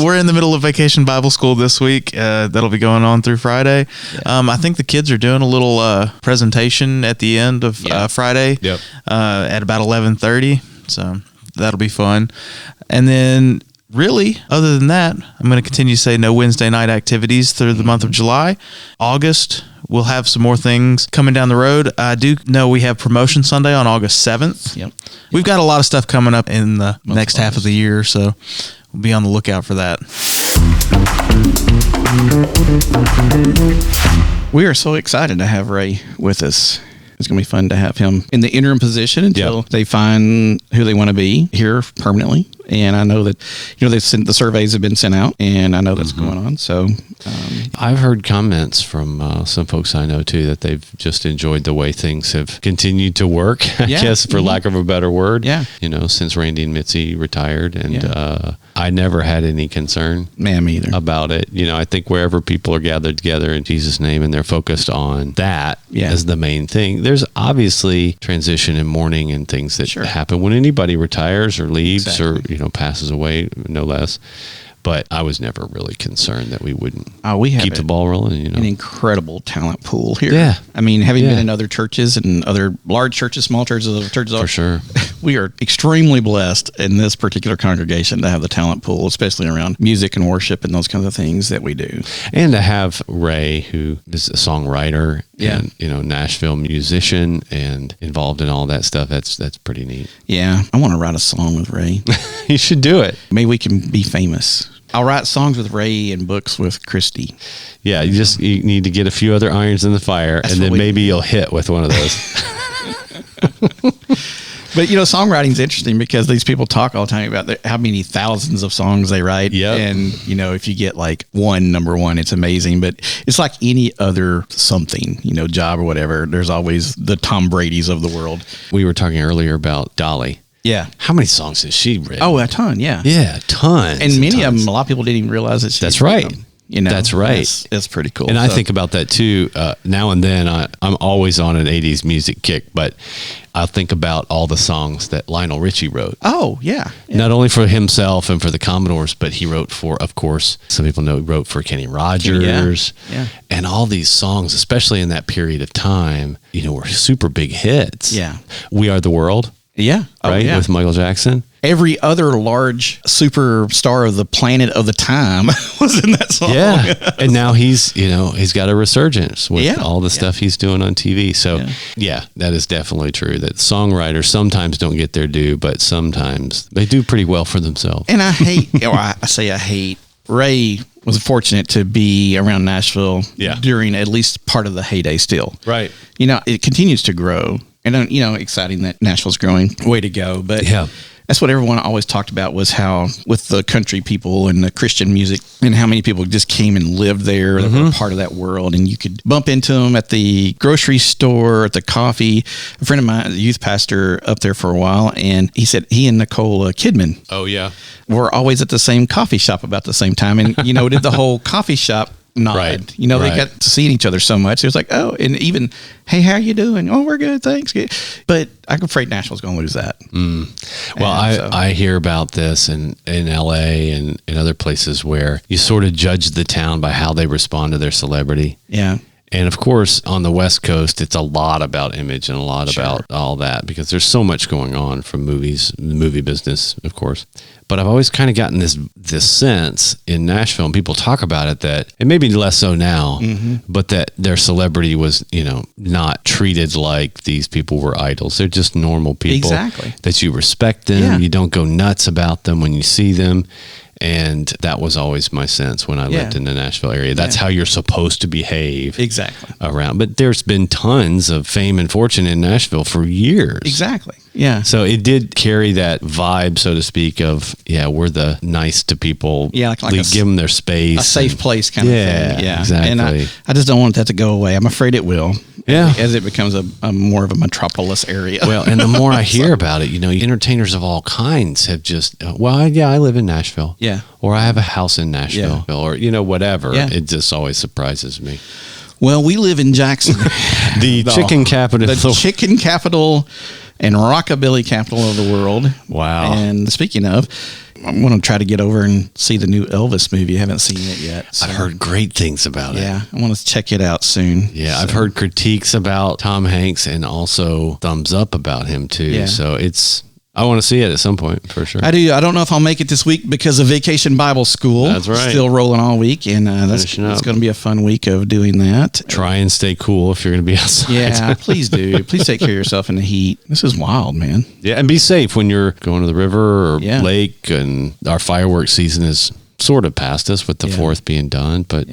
We're in the middle of Vacation Bible School this week. That'll be going on through Friday. Yeah. I think the kids are doing a little presentation at the end of Friday at about 11:30. So that'll be fun. And then really, other than that, I'm going to continue to say no Wednesday night activities through the month of July. August, we'll have some more things coming down the road. I do know we have Promotion Sunday on August 7th. Yep. We've got a lot of stuff coming up in the next half of the year, so we'll be on the lookout for that. We are so excited to have Ray with us it's going to be fun to have him in the interim position until they find who they want to be here permanently. And I know that, the surveys have been sent out, and I know that's going on. So I've heard comments from some folks I know too that they've just enjoyed the way things have continued to work, I guess, for lack of a better word. Yeah. Since Randy and Mitzi retired, and I never had any concern me either about it. I think wherever people are gathered together in Jesus' name and they're focused on that as the main thing, there's obviously transition and mourning and things that happen when anybody retires or leaves or passes away, no less. But I was never really concerned that we wouldn't keep the ball rolling. An incredible talent pool here. Yeah. I mean, having been in other churches and other large churches, small churches, other churches, for sure, we are extremely blessed in this particular congregation to have the talent pool, especially around music and worship and those kinds of things that we do. And to have Ray, who is a songwriter and Nashville musician and involved in all that stuff, that's pretty neat. Yeah, I want to write a song with Ray. You should do it. Maybe we can be famous. I'll write songs with Ray and books with Christy. Yeah, you need to get a few other irons in the fire, and then maybe you'll hit with one of those. But, songwriting's interesting because these people talk all the time about how many thousands of songs they write. Yep. And, if you get like number one, it's amazing. But it's like any other something, job or whatever. There's always the Tom Brady's of the world. We were talking earlier about Dolly. Yeah. How many songs has she written? Oh, a ton, yeah. Yeah, tons. And many of them, a lot of people didn't even realize that she That's right. them. That's right. It's pretty cool. And I think about that too. Now and then, I'm always on an 80s music kick, but I'll think about all the songs that Lionel Richie wrote. Oh, yeah. Not only for himself and for the Commodores, but he wrote for, of course, some people know he wrote for Kenny Rogers. Yeah. And all these songs, especially in that period of time, were super big hits. Yeah. We Are the World. Yeah. Right? With Michael Jackson. Every other large superstar of the planet of the time was in that song. Yeah. And now he's got a resurgence with all the stuff he's doing on TV. So that is definitely true that songwriters sometimes don't get their due, but sometimes they do pretty well for themselves. And I hate, Ray was fortunate to be around Nashville during at least part of the heyday still. Right. It continues to grow. And, exciting that Nashville's growing. Way to go. But that's what everyone always talked about was how with the country people and the Christian music and how many people just came and lived there that were part of that world. And you could bump into them at the grocery store, at the coffee. A friend of mine, the youth pastor up there for a while, and he said he and Nicole Kidman were always at the same coffee shop about the same time. And, did the whole coffee shop nod. Right. They got to see each other so much. It was like, oh, and even, hey, how you doing? Oh, we're good, thanks. Good. But I'm afraid Nashville's going to lose that. Well, I hear about this in LA and in other places where you sort of judge the town by how they respond to their celebrity. Yeah. And of course, on the West Coast, it's a lot about image and a lot about all that because there's so much going on from movies, the movie business, of course. But I've always kind of gotten this sense in Nashville, and people talk about it that, and maybe less so now, but that their celebrity was, not treated like these people were idols. They're just normal people. Exactly. That you respect them. Yeah. You don't go nuts about them when you see them. And that was always my sense when I lived in the Nashville area. That's how you're supposed to behave. Exactly. Around. But there's been tons of fame and fortune in Nashville for years. Exactly. Yeah. So it did carry that vibe, so to speak, of, we're the nice to people. Yeah, like give them their space. A safe place kind of thing. Yeah, exactly. And I just don't want that to go away. I'm afraid it will. Yeah. As it becomes a more of a metropolis area. Well, and the more I hear about it, entertainers of all kinds have just, I live in Nashville. Yeah. Or I have a house in Nashville. Yeah. Or, whatever. Yeah. It just always surprises me. Well, we live in Jackson. the chicken capital. The chicken capital and rockabilly capital of the world. Wow. And speaking of, I'm going to try to get over and see the new Elvis movie. I haven't seen it yet. So. I've heard great things about it. Yeah, I want to check it out soon. Yeah, I've heard critiques about Tom Hanks and also thumbs up about him too. Yeah. So I want to see it at some point for sure. I do. I don't know if I'll make it this week because of Vacation Bible School. That's right. Still rolling all week, and it's going to be a fun week of doing that. Try and stay cool if you're going to be outside. Yeah, please do. Please take care of yourself in the heat. This is wild, man. Yeah, and be safe when you're going to the river or lake, and our fireworks season is sort of past us with the fourth being done. But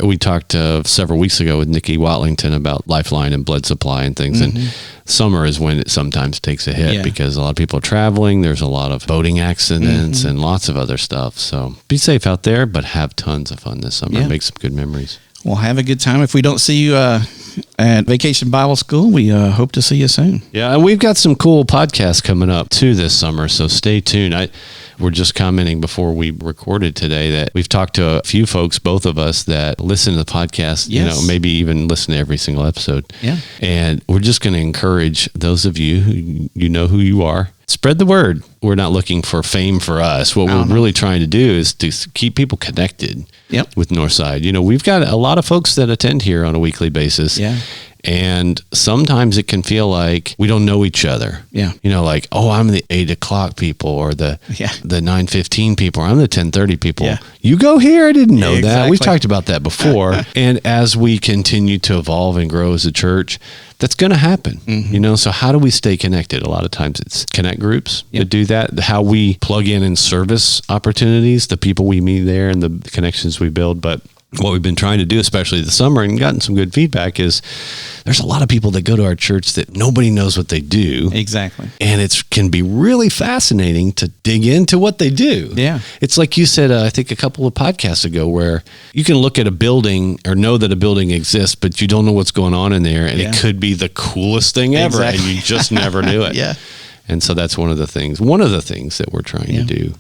we talked several weeks ago with Nikki Watlington about Lifeline and blood supply and things. And summer is when it sometimes takes a hit because a lot of people are traveling. There's a lot of boating accidents and lots of other stuff. So be safe out there, but have tons of fun this summer. Make some good memories. Well, have a good time. If we don't see you at Vacation Bible School, we hope to see you soon. Yeah, and we've got some cool podcasts coming up too this summer, so stay tuned. We're just commenting before we recorded today that we've talked to a few folks, both of us, that listen to the podcast, maybe even listen to every single episode. Yeah. And we're just going to encourage those of you who you know who you are. Spread the word. We're not looking for fame for us. What we're really trying to do is to keep people connected with Northside. We've got a lot of folks that attend here on a weekly basis. Yeah. And sometimes it can feel like we don't know each other. Yeah. Like, I'm the 8 o'clock people or the 9:15 people, or I'm the 10:30 people. Yeah. You go here? I didn't know that. We've talked about that before. And as we continue to evolve and grow as a church, that's going to happen. So how do we stay connected? A lot of times it's connect groups that do that. How we plug in service opportunities, the people we meet there and the connections we build. But what we've been trying to do, especially this summer, and gotten some good feedback, is there's a lot of people that go to our church that nobody knows what they do. Exactly. And it can be really fascinating to dig into what they do. Yeah. It's like you said, I think a couple of podcasts ago, where you can look at a building or know that a building exists, but you don't know what's going on in there. And it could be the coolest thing ever. And you just never knew it. And so that's one of the things that we're trying to do.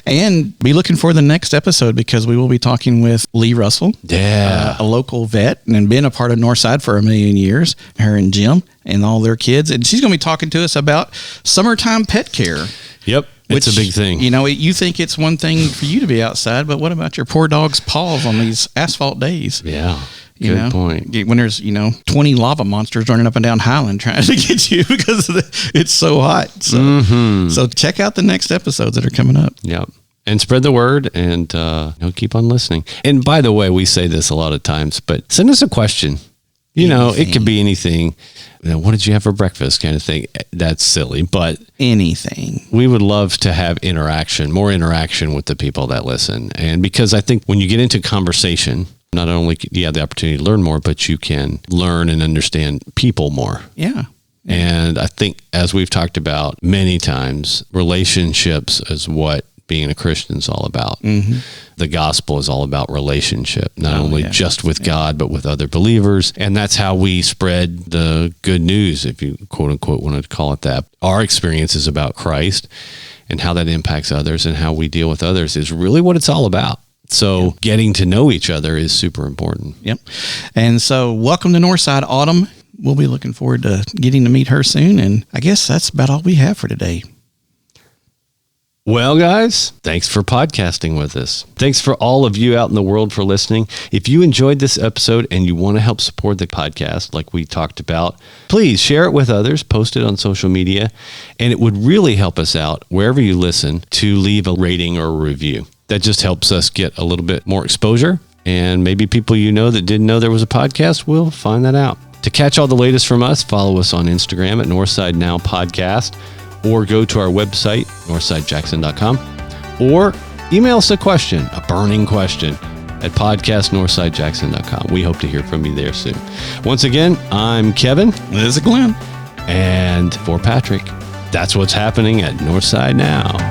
And be looking for the next episode, because we will be talking with Lee Russell, a local vet and been a part of Northside for 1,000,000 years, her and Jim and all their kids. And she's going to be talking to us about summertime pet care. Yep. It's a big thing. You think it's one thing for you to be outside, but what about your poor dog's paws on these asphalt days? Yeah. Good point. When there's, 20 lava monsters running up and down Highland trying to get you because it's so hot. So, so check out the next episodes that are coming up. Yep. And spread the word and keep on listening. And by the way, we say this a lot of times, but send us a question. It could be anything. What did you have for breakfast kind of thing? That's silly, but anything. We would love to have more interaction with the people that listen. And because I think when you get into conversation, not only do you have the opportunity to learn more, but you can learn and understand people more. Yeah. And I think, as we've talked about many times, relationships is what being a Christian is all about. The gospel is all about relationship, not only just with God, but with other believers. And that's how we spread the good news, if you quote unquote want to call it that. Our experience is about Christ and how that impacts others, and how we deal with others is really what it's all about. So getting to know each other is super important. Yep. And so welcome to Northside, Autumn. We'll be looking forward to getting to meet her soon. And I guess that's about all we have for today. Well, guys, thanks for podcasting with us. Thanks for all of you out in the world for listening. If you enjoyed this episode and you want to help support the podcast like we talked about, please share it with others, post it on social media, and it would really help us out wherever you listen to leave a rating or a review. That just helps us get a little bit more exposure, and maybe people that didn't know there was a podcast will find that out. To catch all the latest from us, follow us on Instagram at Northside Now Podcast, or go to our website, northsidejackson.com, or email us a question, a burning question, at podcastnorthsidejackson.com. We hope to hear from you there soon. Once again, I'm Kevin. This is Glenn. And for Patrick, that's what's happening at Northside Now.